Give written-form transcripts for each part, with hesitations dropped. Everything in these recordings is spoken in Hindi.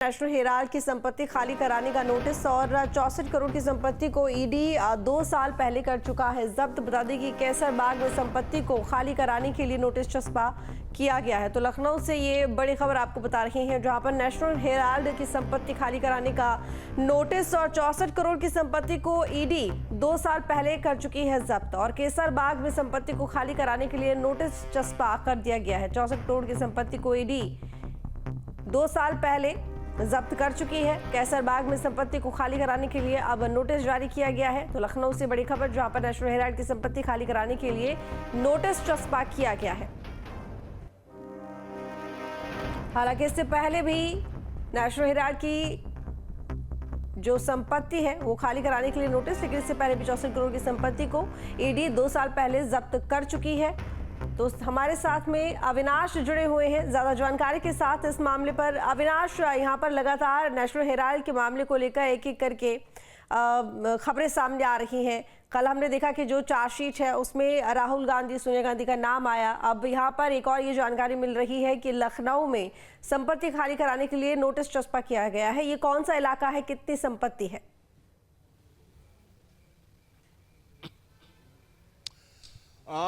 नेशनल हेराल्ड की संपत्ति खाली कराने का नोटिस और 64 करोड़ की संपत्ति को ईडी 2 साल पहले कर चुका है जब्त। बता दें कि कैसरबाग में संपत्ति को खाली कराने के लिए नोटिस चस्पा किया गया है। तो लखनऊ से ये बड़ी खबर आपको बता रहे हैं, जहां पर नेशनल हेराल्ड की संपत्ति खाली कराने का नोटिस और 64 करोड़ की संपत्ति को ईडी 2 साल पहले कर चुकी है जब्त। और कैसरबाग में संपत्ति को खाली कराने के लिए नोटिस चस्पा कर दिया गया है। 64 करोड़ की संपत्ति को ईडी 2 साल पहले जब्त कर चुकी है। कैसरबाग में संपत्ति को खाली कराने के लिए अब नोटिस जारी किया गया है। तो लखनऊ से बड़ी खबर, जहां पर नेशनल हेराल्ड की संपत्ति खाली कराने के लिए नोटिस चस्पा किया गया है। हालांकि इससे पहले भी नेशनल हेराल्ड की जो संपत्ति है वो खाली कराने के लिए नोटिस, लेकिन इससे पहले भी 64 करोड़ की संपत्ति को ईडी 2 साल पहले जब्त कर चुकी है। तो हमारे साथ में अविनाश जुड़े हुए हैं ज्यादा जानकारी के साथ इस मामले पर। अविनाश, यहाँ पर लगातार नेशनल हेराल्ड के मामले को लेकर एक एक करके खबरें सामने आ रही हैं। कल हमने देखा कि जो चार्जशीट है उसमें राहुल गांधी, सोनिया गांधी का नाम आया। अब यहाँ पर एक और ये जानकारी मिल रही है कि लखनऊ में संपत्ति खाली कराने के लिए नोटिस चस्पा किया गया है। ये कौन सा इलाका है, कितनी संपत्ति है?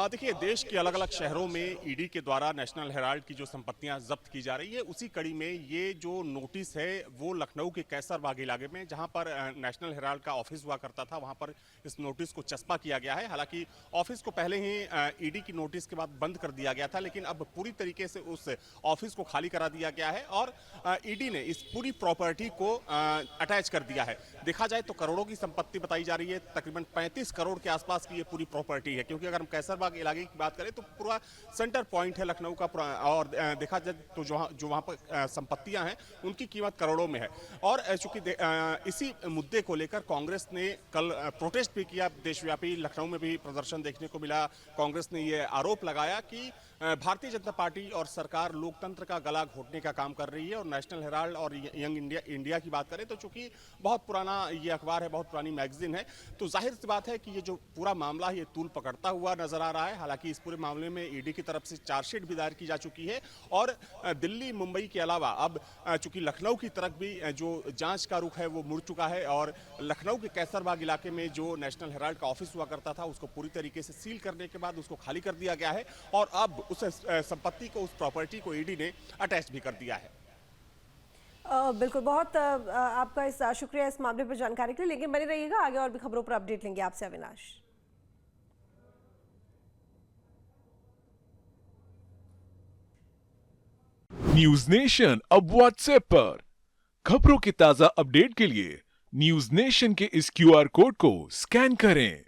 देखिए, देश के अलग अलग शहरों में ईडी के द्वारा नेशनल हेराल्ड की जो संपत्तियां जब्त की जा रही है, उसी कड़ी में ये जो नोटिस है वो लखनऊ के कैसरबाग इलाके में, जहां पर नेशनल हेराल्ड का ऑफिस हुआ करता था, वहां पर इस नोटिस को चस्पा किया गया है। हालांकि ऑफिस को पहले ही ईडी की नोटिस के बाद बंद कर दिया गया था, लेकिन अब पूरी तरीके से उस ऑफिस को खाली करा दिया गया है और ईडी ने इस पूरी प्रॉपर्टी को अटैच कर दिया है। देखा जाए तो करोड़ों की संपत्ति बताई जा रही है, तकरीबन 35 करोड़ के आसपास की ये पूरी प्रॉपर्टी है। क्योंकि अगर हम कैसरबाग इलाके की बात करें तो पूरा सेंटर पॉइंट है लखनऊ का, और देखा जाए तो जो वहां पर संपत्तियां हैं उनकी कीमत करोड़ों में है। और चूंकि इसी मुद्दे को लेकर कांग्रेस ने कल प्रोटेस्ट भी किया, देशव्यापी लखनऊ में भी प्रदर्शन देखने को मिला। कांग्रेस ने यह आरोप लगाया कि भारतीय जनता पार्टी और सरकार लोकतंत्र का गला घोटने का काम कर रही है। और नेशनल हेराल्ड और यंग इंडिया की बात करें तो चूंकि बहुत पुराना ये अखबार है, बहुत पुरानी मैगजीन है, तो जाहिर सी बात है कि ये जो पूरा मामला है ये तूल पकड़ता हुआ नजर आ रहा है। हालांकि इस पूरे मामले में ईडी की तरफ से चार्जशीट भी दायर की जा चुकी है और दिल्ली, मुंबई के अलावा अब चूंकि लखनऊ की तरफ भी जो जांच का रुख है वो मुड़ चुका है। और लखनऊ के कैसरबाग इलाके में जो नेशनल हेराल्ड का ऑफिस हुआ करता था उसको पूरी तरीके से सील करने के बाद उसको खाली कर दिया गया है और अब उस संपत्ति को, उस प्रॉपर्टी को ईडी ने अटैच भी कर दिया है। बिल्कुल, बहुत आपका इस शुक्रिया इस मामले पर जानकारी के लिए। लेकिन बने रहिएगा, आगे और भी खबरों पर अपडेट लेंगे आपसे अविनाश। न्यूज नेशन अब व्हाट्सएप पर खबरों के ताजा अपडेट के लिए न्यूज नेशन के इस क्यूआर कोड को स्कैन करें।